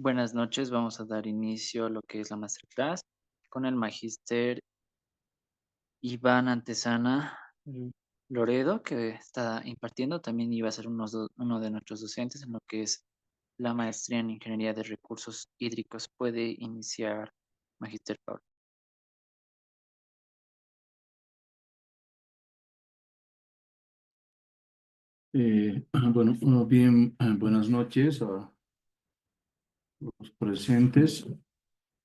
Buenas noches, vamos a dar inicio a lo que es la masterclass con el magíster Iván Antesana Loredo, que está impartiendo. También iba a ser uno de nuestros docentes en lo que es la maestría en Ingeniería de Recursos Hídricos. Puede iniciar, magíster Pablo. Bien, buenas noches a los presentes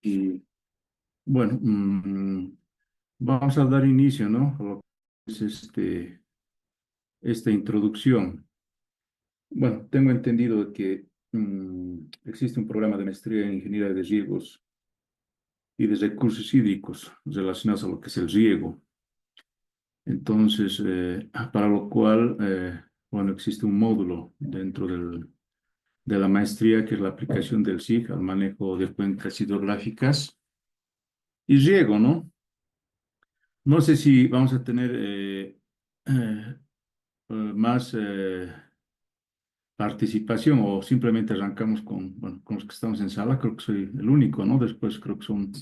y vamos a dar inicio, ¿no? A lo que es esta introducción. Bueno, tengo entendido que existe un programa de maestría en ingeniería de riegos y de recursos hídricos relacionados a lo que es el riego. Entonces, para lo cual, existe un módulo dentro de la maestría, que es la aplicación del SIG al manejo de cuencas hidrográficas y riego, ¿no? No sé si vamos a tener más participación o simplemente arrancamos con los que estamos en sala. Creo que soy el único, ¿no? Después creo que son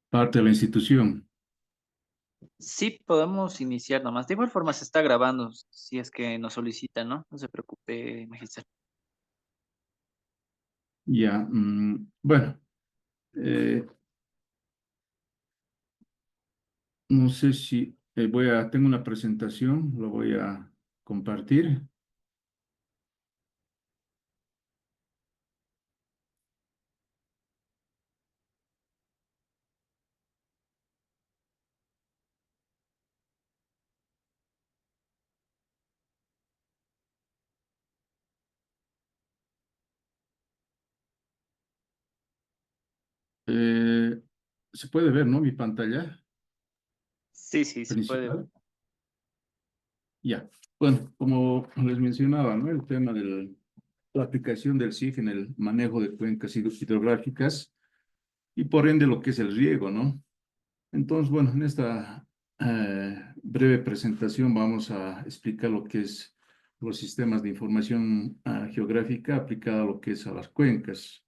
parte de la institución. Sí, podemos iniciar nomás. De igual forma se está grabando, si es que nos solicitan, ¿no? No se preocupe, magíster. Ya, eh, no sé si tengo una presentación, lo voy a compartir. Eh, Se puede ver, ¿no? Mi pantalla Sí, sí, se puede ver. principal. Ya, bueno, como les mencionaba, ¿no? El tema de la aplicación del SIG en el manejo de cuencas hidrográficas y por ende lo que es el riego, ¿no? Entonces, bueno, en esta breve presentación vamos a explicar lo que es los sistemas de información geográfica aplicada a lo que es a las cuencas.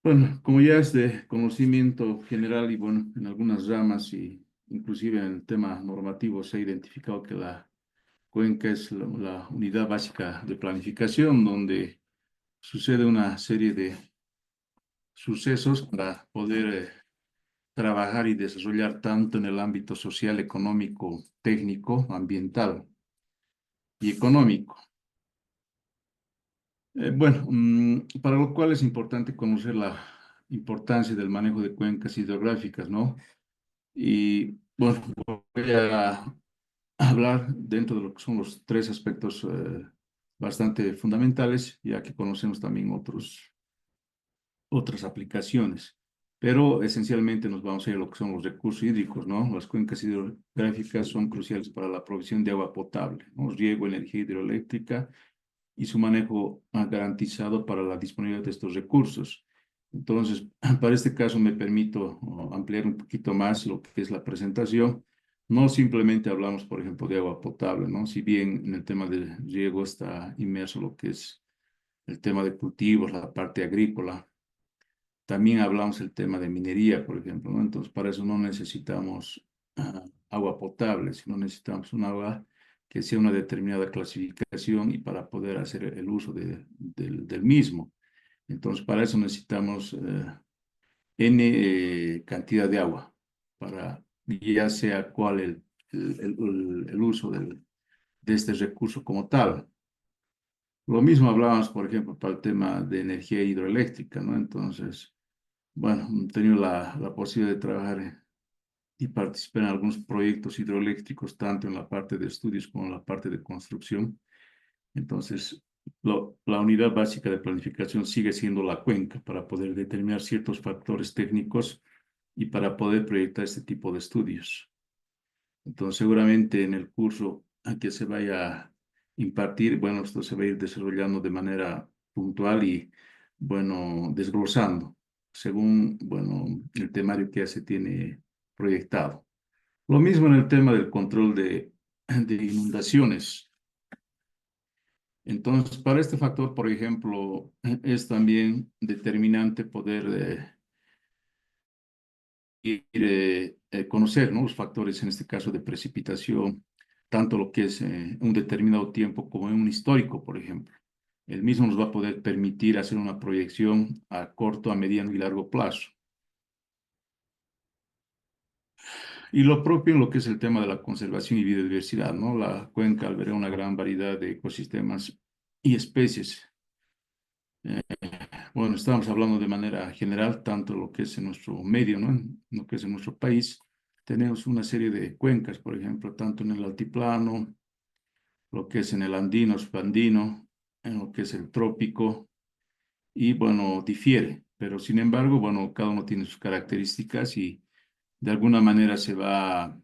Bueno, como ya es de conocimiento general y bueno, en algunas ramas y inclusive en el tema normativo se ha identificado que la cuenca es la unidad básica de planificación donde sucede una serie de sucesos para poder trabajar y desarrollar tanto en el ámbito social, económico, técnico, ambiental y económico. Para lo cual es importante conocer la importancia del manejo de cuencas hidrográficas, ¿no? Y bueno, voy a hablar dentro de lo que son los tres aspectos bastante fundamentales, ya que conocemos también otras aplicaciones. Pero esencialmente nos vamos a ir a lo que son los recursos hídricos, ¿no? Las cuencas hidrográficas son cruciales para la provisión de agua potable, ¿no? Riego, energía hidroeléctrica y su manejo garantizado para la disponibilidad de estos recursos. Entonces, para este caso me permito ampliar un poquito más lo que es la presentación. No simplemente hablamos, por ejemplo, de agua potable, ¿no? Si bien en el tema del riego está inmerso lo que es el tema de cultivos, la parte agrícola, también hablamos el tema de minería, por ejemplo, ¿no? Entonces, para eso no necesitamos agua potable, sino necesitamos un agua que sea una determinada clasificación y para poder hacer el uso del mismo. Entonces, para eso necesitamos N cantidad de agua, para ya sea cuál el uso de este recurso como tal. Lo mismo hablábamos, por ejemplo, para el tema de energía hidroeléctrica, ¿no? Entonces, bueno, he tenido la posibilidad de trabajar y participar en algunos proyectos hidroeléctricos, tanto en la parte de estudios como en la parte de construcción. Entonces, la unidad básica de planificación sigue siendo la cuenca para poder determinar ciertos factores técnicos y para poder proyectar este tipo de estudios. Entonces, seguramente en el curso a que se vaya a impartir, bueno, esto se va a ir desarrollando de manera puntual y, bueno, desglosando según, bueno, el temario que ya se tiene proyectado. Lo mismo en el tema del control de inundaciones. Entonces, para este factor, por ejemplo, es también determinante poder conocer, ¿no? Los factores, en este caso, de precipitación, tanto lo que es un determinado tiempo como en un histórico, por ejemplo. El mismo nos va a poder permitir hacer una proyección a corto, a mediano y largo plazo. Y lo propio en lo que es el tema de la conservación y biodiversidad, ¿no? La cuenca alberga una gran variedad de ecosistemas y especies. Eh, bueno, estamos hablando de manera general, tanto lo que es en nuestro medio, ¿no? En lo que es en nuestro país. Tenemos una serie de cuencas, por ejemplo, tanto en el altiplano, lo que es en el andino, subandino, en lo que es el trópico, y bueno, difiere, pero sin embargo, bueno, cada uno tiene sus características y de alguna manera se van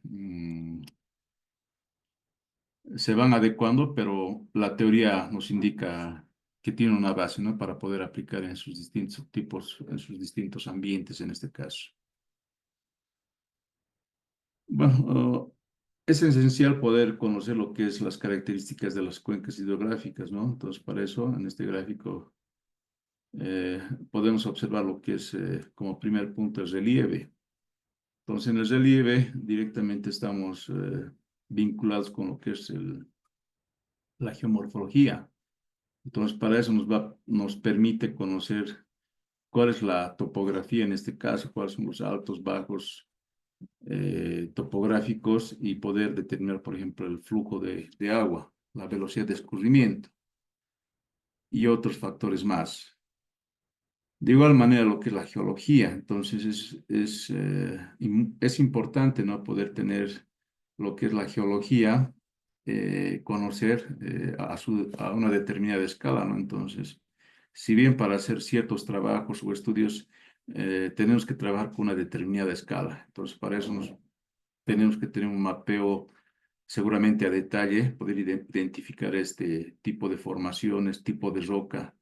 adecuando, pero la teoría nos indica que tiene una base, ¿no? Para poder aplicar en sus distintos tipos, en sus distintos ambientes en este caso. Bueno, es esencial poder conocer lo que es las características de las cuencas hidrográficas, ¿no? Entonces, para eso, en este gráfico, eh, podemos observar lo que es, como primer punto, el relieve. Entonces, en el relieve directamente estamos vinculados con lo que es la geomorfología. Entonces, para eso nos permite conocer cuál es la topografía en este caso, cuáles son los altos, bajos topográficos y poder determinar, por ejemplo, el flujo de agua, la velocidad de escurrimiento y otros factores más. De igual manera, lo que es la geología, entonces es importante, ¿no? Poder tener lo que es la geología, conocer a una determinada escala, ¿no? Entonces, si bien para hacer ciertos trabajos o estudios tenemos que trabajar con una determinada escala, entonces para eso tenemos que tener un mapeo seguramente a detalle, poder identificar este tipo de formaciones, tipo de roca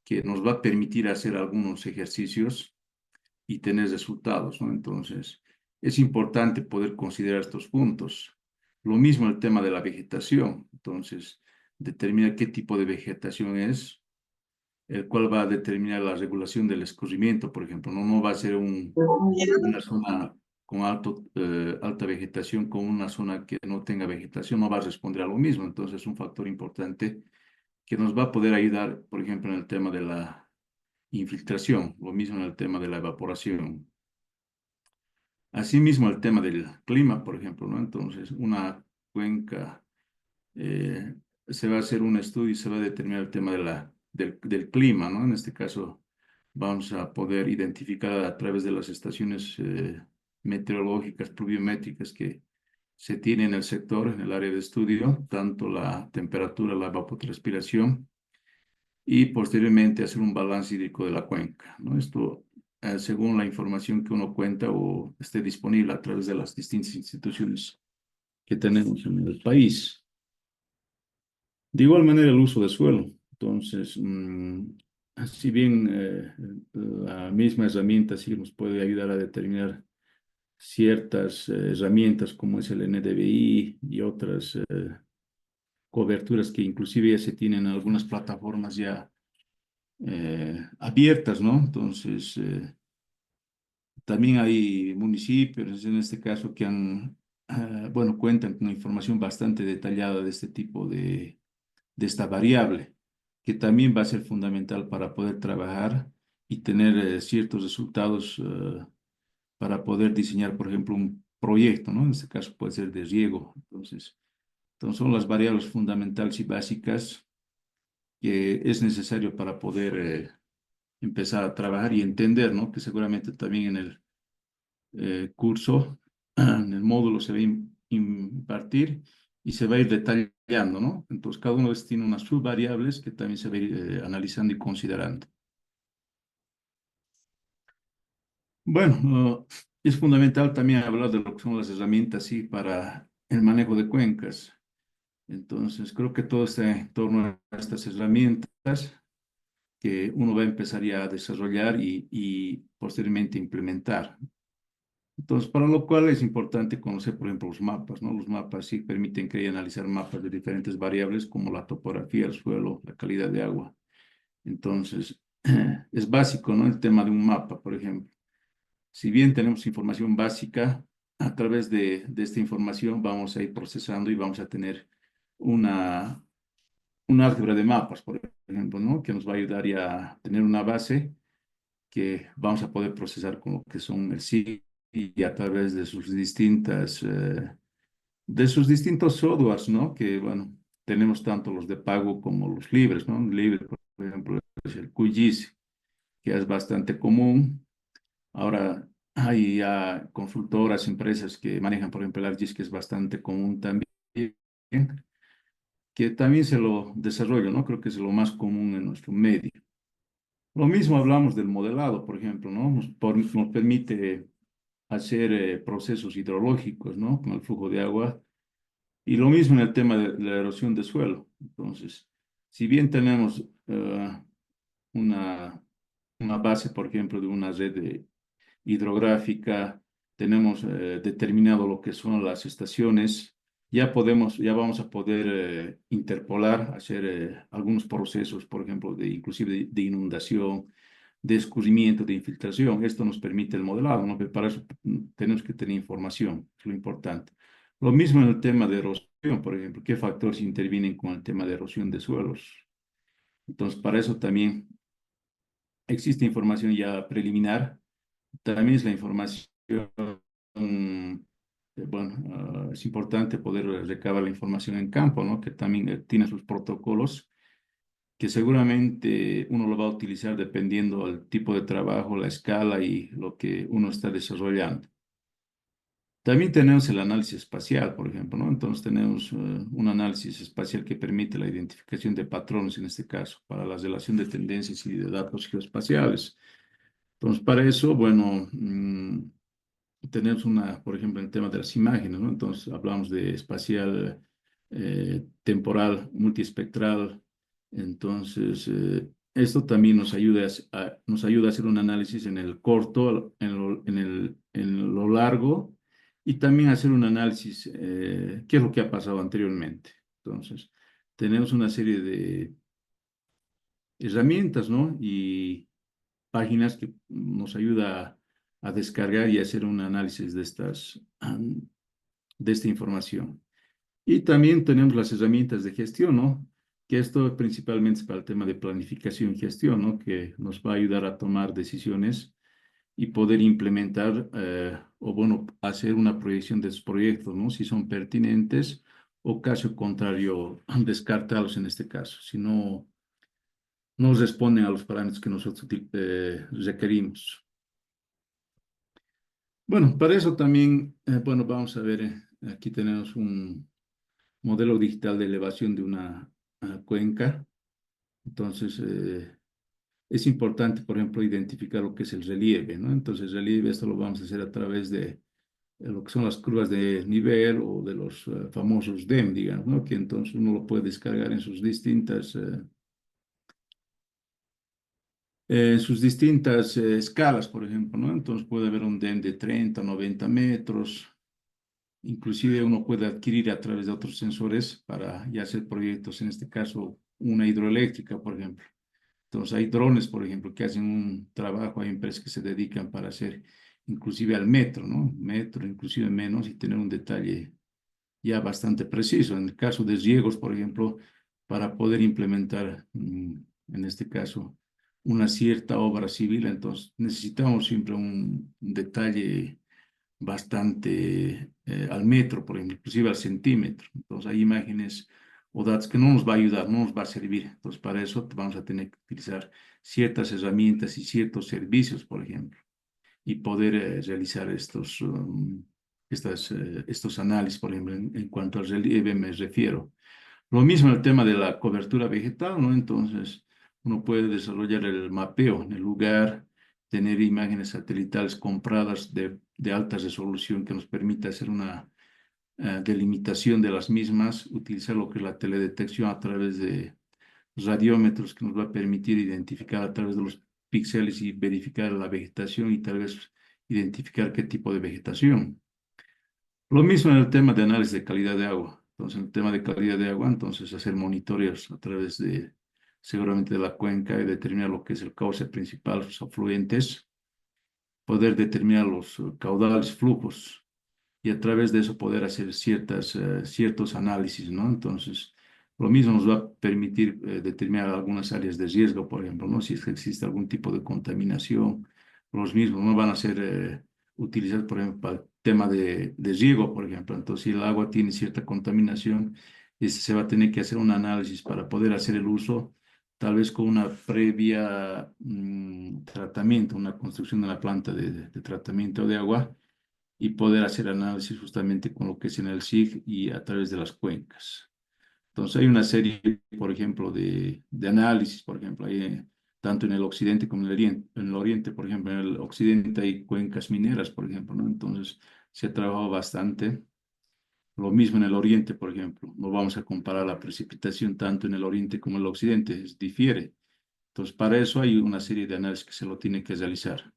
que nos va a permitir hacer algunos ejercicios y tener resultados, ¿no? Entonces, es importante poder considerar estos puntos. Lo mismo el tema de la vegetación. Entonces, determinar qué tipo de vegetación es, el cual va a determinar la regulación del escurrimiento, por ejemplo. No va a ser una zona con alta vegetación con una zona que no tenga vegetación, no va a responder a lo mismo. Entonces, es un factor importante que nos va a poder ayudar, por ejemplo, en el tema de la infiltración, lo mismo en el tema de la evaporación. Asimismo, el tema del clima, por ejemplo, ¿no? Entonces, una cuenca, eh, se va a hacer un estudio y se va a determinar el tema del clima, ¿no? En este caso, vamos a poder identificar a través de las estaciones meteorológicas, pluviométricas que se tienen en el sector, en el área de estudio, tanto la temperatura, la evapotranspiración, y posteriormente hacer un balance hídrico de la cuenca, ¿no? Esto, según la información que uno cuenta o esté disponible a través de las distintas instituciones que tenemos en el país. De igual manera, el uso de suelo. Entonces, si bien la misma herramienta sí nos puede ayudar a determinar ciertas herramientas como es el NDVI y otras coberturas que inclusive ya se tienen en algunas plataformas ya abiertas, ¿no? Entonces, también hay municipios, en este caso, que bueno, cuentan con información bastante detallada de este tipo de esta variable, que también va a ser fundamental para poder trabajar y tener ciertos resultados para poder diseñar, por ejemplo, un proyecto, ¿no? En este caso puede ser de riego. Entonces son las variables fundamentales y básicas que es necesario para poder empezar a trabajar y entender, ¿no? Que seguramente también en el curso, en el módulo se va a impartir y se va a ir detallando, ¿no? Entonces, cada uno de estos tiene unas subvariables que también se va a ir analizando y considerando. Bueno, es fundamental también hablar de lo que son las herramientas, sí, para el manejo de cuencas. Entonces, creo que todo está en torno a estas herramientas que uno va a empezar ya a desarrollar y posteriormente implementar. Entonces, para lo cual es importante conocer, por ejemplo, los mapas, ¿no? Los mapas sí permiten crear y analizar mapas de diferentes variables como la topografía, el suelo, la calidad de agua. Entonces, es básico, ¿no? El tema de un mapa, por ejemplo. Si bien tenemos información básica, a través de esta información vamos a ir procesando y vamos a tener una, una álgebra de mapas, por ejemplo, ¿no? Que nos va a ayudar ya a tener una base que vamos a poder procesar con lo que son el SIG y a través de sus distintos softwares, ¿no? Que, bueno, tenemos tanto los de pago como los libres, ¿no? Libre, por ejemplo, es el QGIS, que es bastante común. Ahora hay ya consultoras, empresas que manejan, por ejemplo, el ArcGIS, que es bastante común también, que también se lo desarrollo, ¿no? Creo que es lo más común en nuestro medio. Lo mismo hablamos del modelado, por ejemplo, ¿no? Nos permite hacer procesos hidrológicos, ¿no? Con el flujo de agua. Y lo mismo en el tema de la erosión de suelo. Entonces, si bien tenemos una, una base, por ejemplo, de una red hidrográfica, tenemos determinado lo que son las estaciones, ya vamos a poder interpolar, hacer algunos procesos, por ejemplo, inclusive de inundación, de escurrimiento, de infiltración. Esto nos permite el modelado, ¿no? Pero para eso tenemos que tener información, es lo importante. Lo mismo en el tema de erosión, por ejemplo, ¿qué factores intervienen con el tema de erosión de suelos? Entonces, para eso también existe información ya preliminar. También es la información, bueno, es importante poder recabar la información en campo, ¿no? Que también tiene sus protocolos, que seguramente uno lo va a utilizar dependiendo del tipo de trabajo, la escala y lo que uno está desarrollando. También tenemos el análisis espacial, por ejemplo, ¿no? Entonces tenemos un análisis espacial que permite la identificación de patrones, en este caso, para la relación de tendencias y de datos geoespaciales. Entonces, para eso, bueno, tenemos por ejemplo, el tema de las imágenes, ¿no? Entonces, hablamos de espacial, temporal, multiespectral. Entonces, esto también nos ayuda a hacer un análisis en el corto, en lo largo, y también hacer un análisis, qué es lo que ha pasado anteriormente. Entonces, tenemos una serie de herramientas, ¿no? Y páginas que nos ayuda a descargar y hacer un análisis de esta información. Y también tenemos las herramientas de gestión, ¿no? Que esto principalmente es para el tema de planificación y gestión, ¿no? Que nos va a ayudar a tomar decisiones y poder implementar o, bueno, hacer una proyección de esos proyectos, ¿no? Si son pertinentes o caso contrario, descartarlos en este caso, si no responden a los parámetros que nosotros requerimos. Bueno, para eso también, bueno, vamos a ver, aquí tenemos un modelo digital de elevación de una cuenca. Entonces, es importante, por ejemplo, identificar lo que es el relieve, ¿no? Entonces, el relieve, esto lo vamos a hacer a través de lo que son las curvas de nivel o de los famosos DEM, digamos, ¿no? Que entonces uno lo puede descargar en sus distintas escalas, por ejemplo, ¿no? Entonces puede haber un DEM de 30, 90 metros. Inclusive uno puede adquirir a través de otros sensores para ya hacer proyectos, en este caso una hidroeléctrica, por ejemplo. Entonces hay drones, por ejemplo, que hacen un trabajo, hay empresas que se dedican para hacer inclusive al metro, ¿no? Metro, inclusive menos, y tener un detalle ya bastante preciso. En el caso de riegos, por ejemplo, para poder implementar, en este caso, una cierta obra civil, entonces necesitamos siempre un detalle bastante al metro, por ejemplo, inclusive al centímetro. Entonces hay imágenes o datos que no nos va a ayudar, no nos va a servir. Entonces para eso vamos a tener que utilizar ciertas herramientas y ciertos servicios, por ejemplo, y poder realizar estos análisis, por ejemplo, en cuanto al relieve me refiero. Lo mismo en el tema de la cobertura vegetal, ¿no? Entonces, uno puede desarrollar el mapeo en el lugar, tener imágenes satelitales compradas de alta resolución que nos permita hacer una delimitación de las mismas, utilizar lo que es la teledetección a través de radiómetros que nos va a permitir identificar a través de los píxeles y verificar la vegetación y tal vez identificar qué tipo de vegetación. Lo mismo en el tema de análisis de calidad de agua. Entonces, en el tema de calidad de agua, entonces hacer monitoreos a través de, seguramente de la cuenca y determinar lo que es el cauce principal, sus afluentes, poder determinar los caudales, flujos, y a través de eso poder hacer ciertos análisis, ¿no? Entonces, lo mismo nos va a permitir determinar algunas áreas de riesgo, por ejemplo, ¿no? Si es que existe algún tipo de contaminación, los mismos no van a ser utilizados, por ejemplo, para el tema de riego, por ejemplo. Entonces, si el agua tiene cierta contaminación, se va a tener que hacer un análisis para poder hacer el uso, tal vez con una previa tratamiento, una construcción de la planta de tratamiento de agua y poder hacer análisis justamente con lo que es en el SIG y a través de las cuencas. Entonces hay una serie, por ejemplo, de análisis, por ejemplo, hay, tanto en el occidente como en el oriente, por ejemplo, en el occidente hay cuencas mineras, por ejemplo, ¿no? Entonces se ha trabajado bastante. Lo mismo en el oriente, por ejemplo. No vamos a comparar la precipitación tanto en el oriente como en el occidente, difiere. Entonces, para eso hay una serie de análisis que se lo tiene que realizar.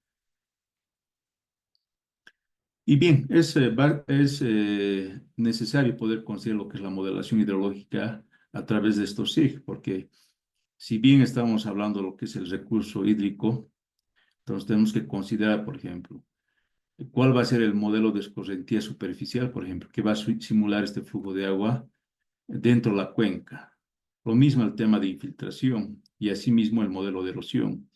Y bien, es necesario poder considerar lo que es la modelación hidrológica a través de estos SIG, porque si bien estamos hablando de lo que es el recurso hídrico, entonces tenemos que considerar, por ejemplo, cuál va a ser el modelo de escorrentía superficial, por ejemplo, que va a simular este flujo de agua dentro de la cuenca. Lo mismo el tema de infiltración y asimismo el modelo de erosión.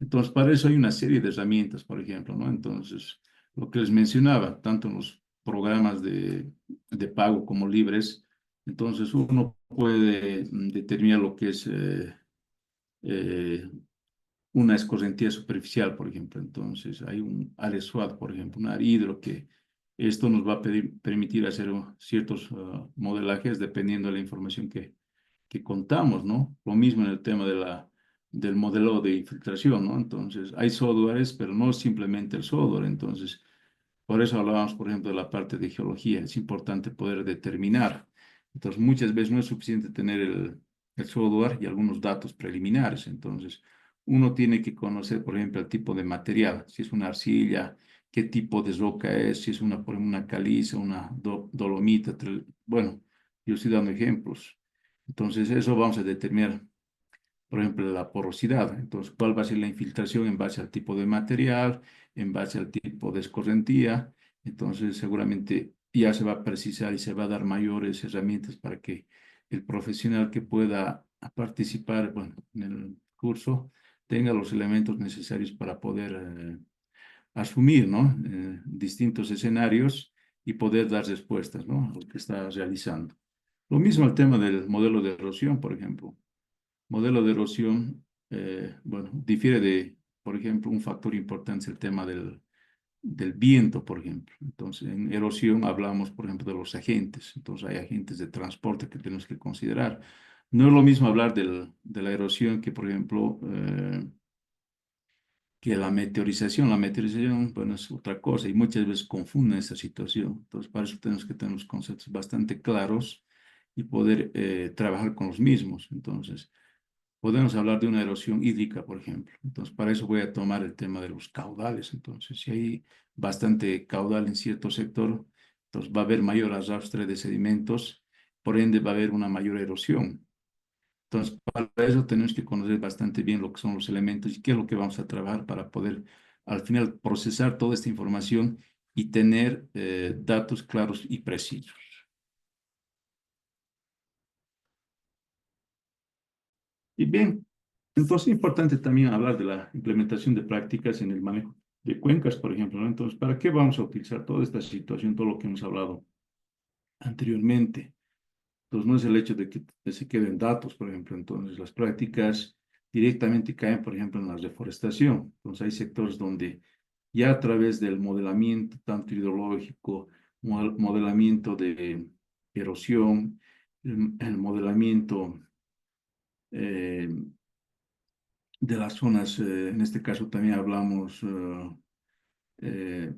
Entonces, para eso hay una serie de herramientas, por ejemplo, ¿no? Entonces, lo que les mencionaba, tanto en los programas de pago como libres, entonces uno puede determinar lo que es eh, una escorrentía superficial, por ejemplo. Entonces, hay un ARESWAT, por ejemplo, un ARHIDRO, que esto nos va a permitir hacer ciertos modelajes dependiendo de la información que contamos, ¿no? Lo mismo en el tema del modelo de infiltración, ¿no? Entonces, hay softwares, pero no simplemente el software. Entonces, por eso hablábamos, por ejemplo, de la parte de geología. Es importante poder determinar. Entonces, muchas veces no es suficiente tener el software y algunos datos preliminares. Entonces, uno tiene que conocer, por ejemplo, el tipo de material, si es una arcilla, qué tipo de roca es, si es una, por ejemplo, una caliza, una dolomita. Bueno, yo estoy dando ejemplos. Entonces, eso vamos a determinar, por ejemplo, la porosidad. Entonces, ¿cuál va a ser la infiltración en base al tipo de material, en base al tipo de escorrentía? Entonces, seguramente ya se va a precisar y se va a dar mayores herramientas para que el profesional que pueda participar, bueno, en el curso tenga los elementos necesarios para poder asumir, ¿no? Distintos escenarios y poder dar respuestas, ¿no? A lo que está realizando. Lo mismo el tema del modelo de erosión, por ejemplo. Modelo de erosión, bueno, difiere de, por ejemplo, un factor importante es el tema del viento, por ejemplo. Entonces, en erosión hablamos, por ejemplo, de los agentes. Entonces, hay agentes de transporte que tenemos que considerar. No es lo mismo hablar de la erosión que, por ejemplo, que la meteorización. La meteorización, bueno, es otra cosa y muchas veces confunden esa situación. Entonces, para eso tenemos que tener los conceptos bastante claros y poder trabajar con los mismos. Entonces, podemos hablar de una erosión hídrica, por ejemplo. Entonces, para eso voy a tomar el tema de los caudales. Entonces, si hay bastante caudal en cierto sector, entonces va a haber mayor arrastre de sedimentos, por ende va a haber una mayor erosión. Entonces, para eso tenemos que conocer bastante bien lo que son los elementos y qué es lo que vamos a trabajar para poder al final procesar toda esta información y tener datos claros y precisos. Y bien, entonces es importante también hablar de la implementación de prácticas en el manejo de cuencas, por ejemplo, ¿no? Entonces, ¿para qué vamos a utilizar toda esta situación, todo lo que hemos hablado anteriormente? Entonces, no es el hecho de que se queden datos, por ejemplo. Entonces, las prácticas directamente caen, por ejemplo, en la reforestación. Entonces, hay sectores donde ya a través del modelamiento, tanto hidrológico, modelamiento de erosión, el modelamiento eh, de las zonas, en este caso también hablamos eh,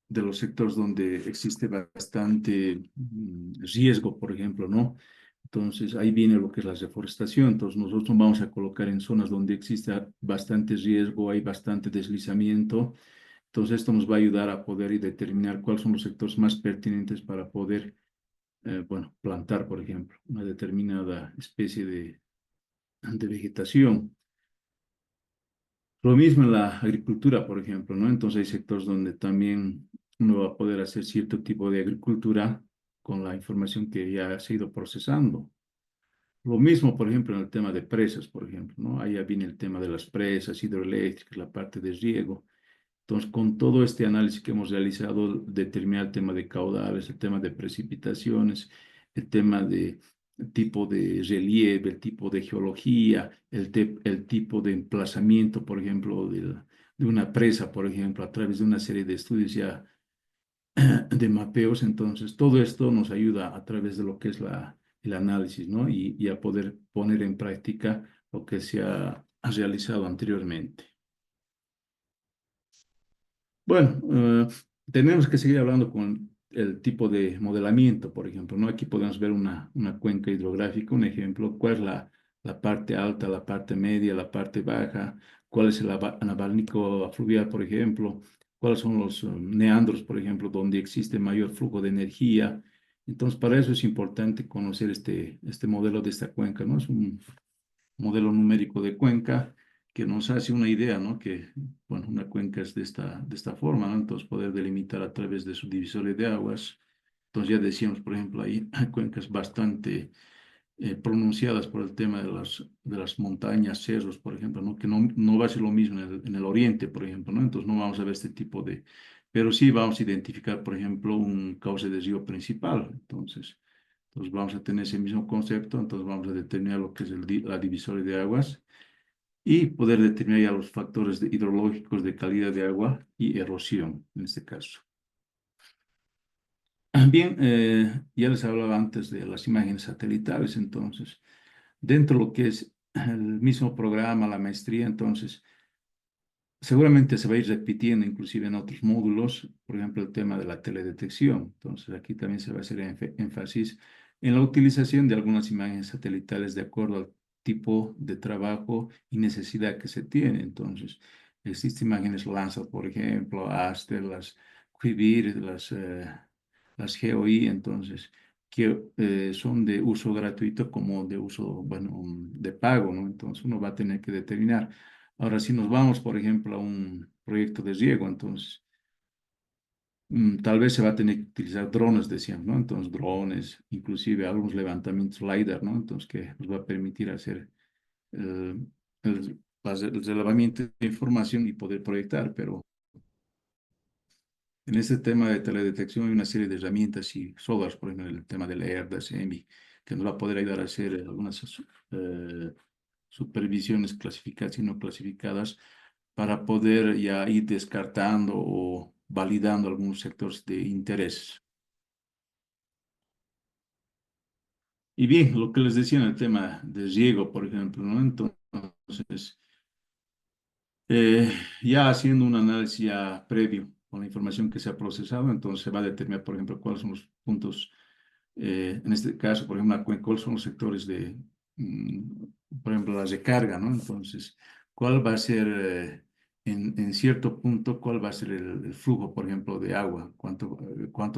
de los sectores donde existe bastante riesgo, por ejemplo, ¿no? Entonces ahí viene lo que es la reforestación. Entonces nosotros nos vamos a colocar en zonas donde existe bastante riesgo, hay bastante deslizamiento. Entonces, esto nos va a ayudar a poder y determinar cuáles son los sectores más pertinentes para poder, bueno, plantar, por ejemplo, una determinada especie de vegetación. Lo mismo en la agricultura, por ejemplo, ¿no? Entonces hay sectores donde también uno va a poder hacer cierto tipo de agricultura con la información que ya se ha ido procesando. Lo mismo, por ejemplo, en el tema de presas, por ejemplo, ¿no? Ahí ya viene el tema de las presas hidroeléctricas, la parte de riego. Entonces, con todo este análisis que hemos realizado, determinar el tema de caudales, el tema de precipitaciones, el tema de tipo de relieve, el tipo de geología, el tipo de emplazamiento, por ejemplo, de una presa, por ejemplo, a través de una serie de estudios ya de mapeos. Entonces, todo esto nos ayuda a través de lo que es el análisis, ¿no? Y a poder poner en práctica lo que se ha realizado anteriormente. Bueno, tenemos que seguir hablando con el tipo de modelamiento, por ejemplo, ¿no? Aquí podemos ver una cuenca hidrográfica, un ejemplo, cuál es la parte alta, la parte media, la parte baja, cuál es el anabálico fluvial, por ejemplo, cuáles son los meandros, por ejemplo, donde existe mayor flujo de energía. Entonces, para eso es importante conocer este modelo de esta cuenca, ¿no? Es un modelo numérico de cuenca que nos hace una idea, ¿no? Que, bueno, una cuenca es de esta forma, ¿no? Entonces, poder delimitar a través de su divisoria de aguas. Entonces, ya decíamos, por ejemplo, ahí hay cuencas bastante pronunciadas por el tema de las montañas, cerros, por ejemplo, ¿no? Que no va a ser lo mismo en el oriente, por ejemplo, ¿no? Entonces, no vamos a ver este tipo de... Pero sí vamos a identificar, por ejemplo, un cauce de río principal. Entonces vamos a tener ese mismo concepto, entonces vamos a determinar lo que es la divisoria de aguas y poder determinar ya los factores hidrológicos de calidad de agua y erosión, en este caso. Bien, ya les hablaba antes de las imágenes satelitales, entonces, dentro de lo que es el mismo programa, la maestría, entonces, seguramente se va a ir repitiendo inclusive en otros módulos, por ejemplo, el tema de la teledetección. Entonces, aquí también se va a hacer énfasis en la utilización de algunas imágenes satelitales de acuerdo al tipo de trabajo y necesidad que se tiene. Entonces, existen imágenes Landsat, por ejemplo, Aster, las Quivir, las GeoI, entonces, que son de uso gratuito como de uso, bueno, de pago, ¿no? Entonces, uno va a tener que determinar. Ahora, si nos vamos, por ejemplo, a un proyecto de riego, entonces tal vez se va a tener que utilizar drones, decíamos, ¿no? Entonces, drones, inclusive algunos levantamientos LiDAR, ¿no? Entonces, que nos va a permitir hacer eh, el relevamiento de información y poder proyectar, pero en este tema de teledetección hay una serie de herramientas y softwares, por ejemplo, el tema del ERDA, del SEMI, que nos va a poder ayudar a hacer algunas supervisiones clasificadas y no clasificadas para poder ya ir descartando o validando algunos sectores de interés. Y bien, lo que les decía en el tema de riego, por ejemplo, ¿no? Entonces, eh, ya haciendo un análisis ya previo con la información que se ha procesado, entonces se va a determinar, por ejemplo, cuáles son los puntos, en este caso, por ejemplo, cuáles son los sectores de, mm, por ejemplo, la recarga, ¿no? Entonces, cuál va a ser, en cierto punto, cuál va a ser el flujo, por ejemplo, de agua, cuánto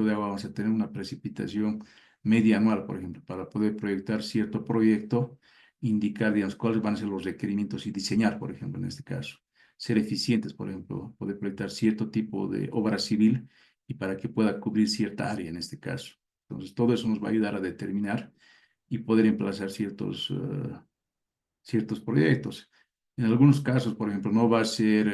de agua vamos a tener, una precipitación media anual, por ejemplo, para poder proyectar cierto proyecto, indicar, digamos, cuáles van a ser los requerimientos y diseñar, por ejemplo, en este caso ser eficientes, por ejemplo, poder proyectar cierto tipo de obra civil y para que pueda cubrir cierta área en este caso. Entonces, todo eso nos va a ayudar a determinar y poder emplazar ciertos proyectos. En algunos casos, por ejemplo, no va a ser,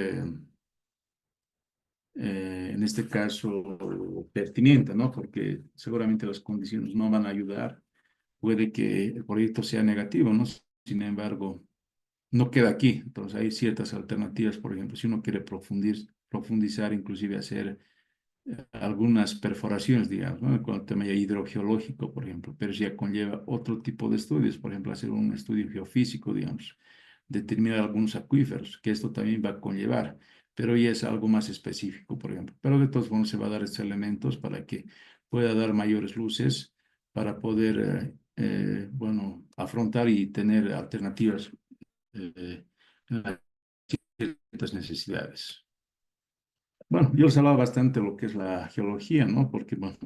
en este caso, pertinente, ¿no? Porque seguramente las condiciones no van a ayudar. Puede que el proyecto sea negativo, ¿no? Sin embargo, no queda aquí. Entonces hay ciertas alternativas, por ejemplo, si uno quiere profundizar, inclusive hacer algunas perforaciones, digamos, ¿no? Con el tema ya hidrogeológico, por ejemplo, pero ya conlleva otro tipo de estudios, por ejemplo, hacer un estudio geofísico, digamos, determinar algunos acuíferos, que esto también va a conllevar, pero ya es algo más específico, por ejemplo. Pero de todos modos se va a dar estos elementos para que pueda dar mayores luces para poder, bueno, afrontar y tener alternativas en las ciertas necesidades. Bueno, yo les hablaba bastante de lo que es la geología, ¿no? Porque, bueno,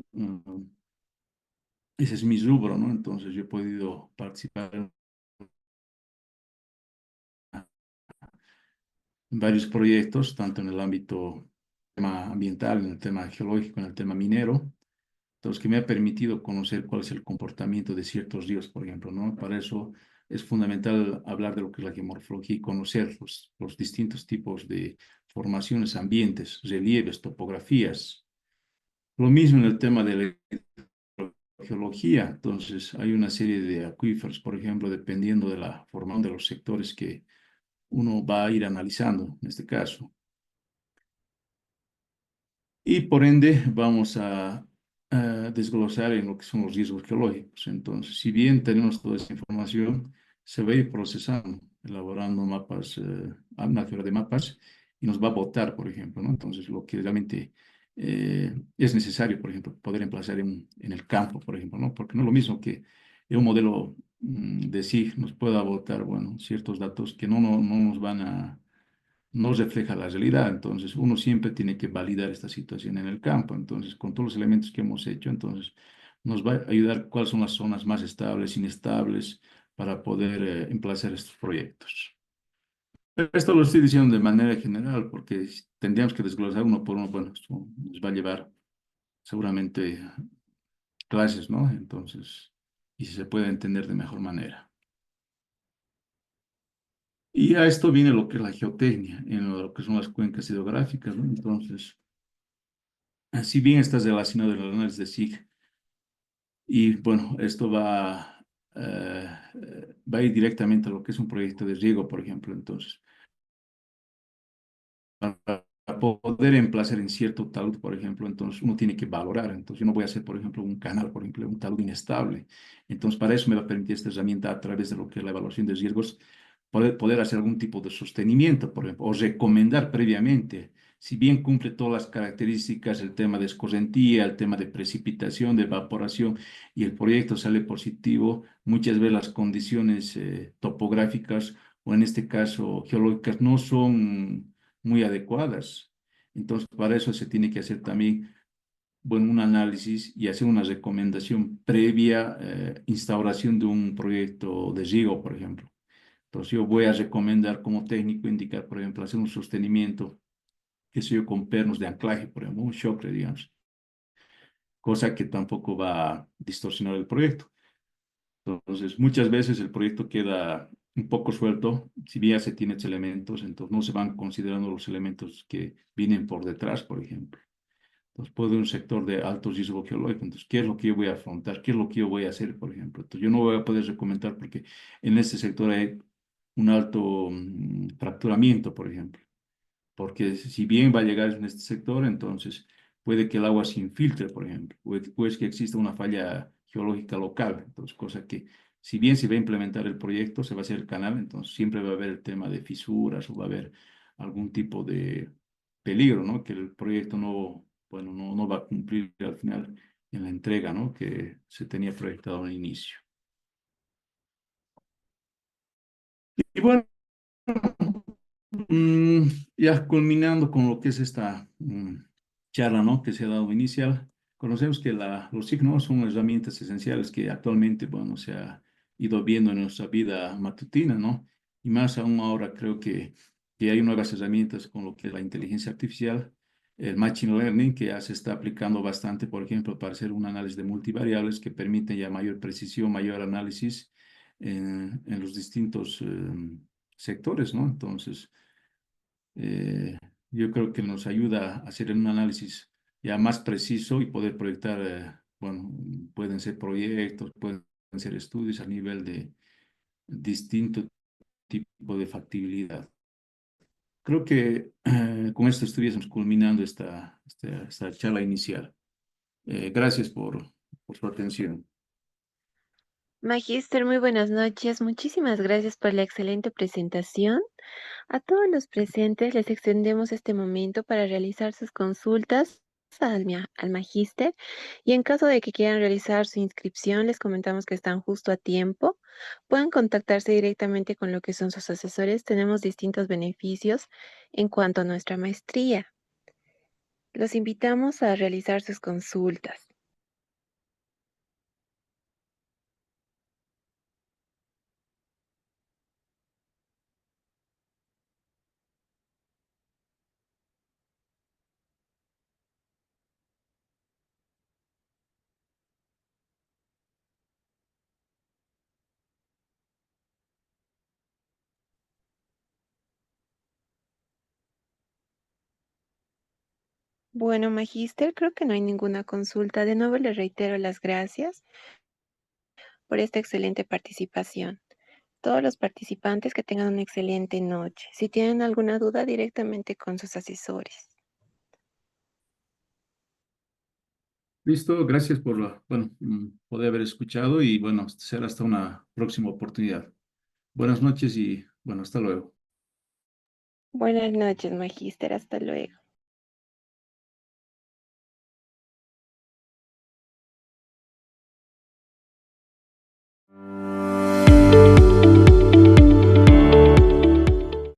ese es mi rubro, ¿no? Entonces yo he podido participar en varios proyectos, tanto en el ámbito tema ambiental, en el tema geológico, en el tema minero, entonces que me ha permitido conocer cuál es el comportamiento de ciertos ríos, por ejemplo, ¿no? Para eso es fundamental hablar de lo que es la geomorfología y conocer los distintos tipos de formaciones, ambientes, relieves, topografías. Lo mismo en el tema de la geología, entonces hay una serie de acuíferos, por ejemplo, dependiendo de la formación de los sectores que uno va a ir analizando en este caso. Y por ende vamos a desglosar en lo que son los riesgos geológicos. Entonces, si bien tenemos toda esa información, se va a ir procesando, elaborando mapas, una serie de mapas, y nos va a botar, por ejemplo, ¿no? Entonces, lo que realmente es necesario, por ejemplo, poder emplazar en el campo, por ejemplo, ¿no? Porque no es lo mismo que un modelo de SIG nos pueda botar, bueno, ciertos datos que no nos van a no refleja la realidad. Entonces, uno siempre tiene que validar esta situación en el campo. Entonces, con todos los elementos que hemos hecho, entonces nos va a ayudar cuáles son las zonas más estables, inestables, para poder emplazar estos proyectos. Esto lo estoy diciendo de manera general, porque tendríamos que desglosar uno por uno. Bueno, esto nos va a llevar seguramente clases, ¿no? Entonces, y si se puede entender de mejor manera. Y a esto viene lo que es la geotecnia, en lo que son las cuencas hidrográficas, ¿no? Entonces, si bien está relacionado el análisis de SIG, y bueno, esto va a ir directamente a lo que es un proyecto de riego, por ejemplo. Entonces, para poder emplazar en cierto talud, por ejemplo, entonces uno tiene que valorar. Entonces, yo no voy a hacer, por ejemplo, un canal, por ejemplo, un talud inestable. Entonces, para eso me va a permitir esta herramienta a través de lo que es la evaluación de riesgos, poder hacer algún tipo de sostenimiento, por ejemplo, o recomendar previamente. Si bien cumple todas las características, el tema de escorrentía, el tema de precipitación, de evaporación, y el proyecto sale positivo, muchas veces las condiciones topográficas o en este caso geológicas no son muy adecuadas. Entonces, para eso se tiene que hacer también, bueno, un análisis y hacer una recomendación previa instauración de un proyecto de riego, por ejemplo. Entonces, yo voy a recomendar como técnico indicar, por ejemplo, hacer un sostenimiento, qué sé yo, con pernos de anclaje, por ejemplo, un chocre, digamos, cosa que tampoco va a distorsionar el proyecto. Entonces, muchas veces el proyecto queda un poco suelto, si bien ya se tiene elementos, entonces no se van considerando los elementos que vienen por detrás, por ejemplo. Entonces, puede un sector de alto riesgo geológico. Entonces, ¿qué es lo que yo voy a afrontar? ¿Qué es lo que yo voy a hacer, por ejemplo? Entonces, yo no voy a poder recomendar porque en este sector hay un alto fracturamiento, por ejemplo, porque si bien va a llegar en este sector, entonces puede que el agua se infiltre, por ejemplo, o es que exista una falla geológica local, entonces cosa que si bien se va a implementar el proyecto, se va a hacer el canal, entonces siempre va a haber el tema de fisuras o va a haber algún tipo de peligro, ¿no? Que el proyecto no, bueno, no va a cumplir al final en la entrega, ¿no? Que se tenía proyectado al inicio. Y bueno, Mm, ya culminando con lo que es esta charla, ¿no? Que se ha dado inicial, conocemos que los signos son herramientas esenciales que actualmente, bueno, se ha ido viendo en nuestra vida matutina, ¿no? Y más aún ahora creo que hay nuevas herramientas con lo que es la inteligencia artificial, el machine learning, que ya se está aplicando bastante, por ejemplo, para hacer un análisis de multivariables que permite ya mayor precisión, mayor análisis en los distintos sectores, ¿no? Entonces, eh, yo creo que nos ayuda a hacer un análisis ya más preciso y poder proyectar, bueno, pueden ser proyectos, pueden ser estudios a nivel de distinto tipo de factibilidad. Creo que con esto estuviésemos culminando esta charla inicial. Gracias por su atención. Magíster, muy buenas noches. Muchísimas gracias por la excelente presentación. A todos los presentes les extendemos este momento para realizar sus consultas al magíster y en caso de que quieran realizar su inscripción, les comentamos que están justo a tiempo. Pueden contactarse directamente con lo que son sus asesores. Tenemos distintos beneficios en cuanto a nuestra maestría. Los invitamos a realizar sus consultas. Bueno, Magíster, creo que no hay ninguna consulta. De nuevo le reitero las gracias por esta excelente participación. Todos los participantes que tengan una excelente noche. Si tienen alguna duda, directamente con sus asesores. Listo, gracias por, bueno, poder haber escuchado y bueno, será hasta una próxima oportunidad. Buenas noches y bueno, hasta luego. Buenas noches, Magíster. Hasta luego.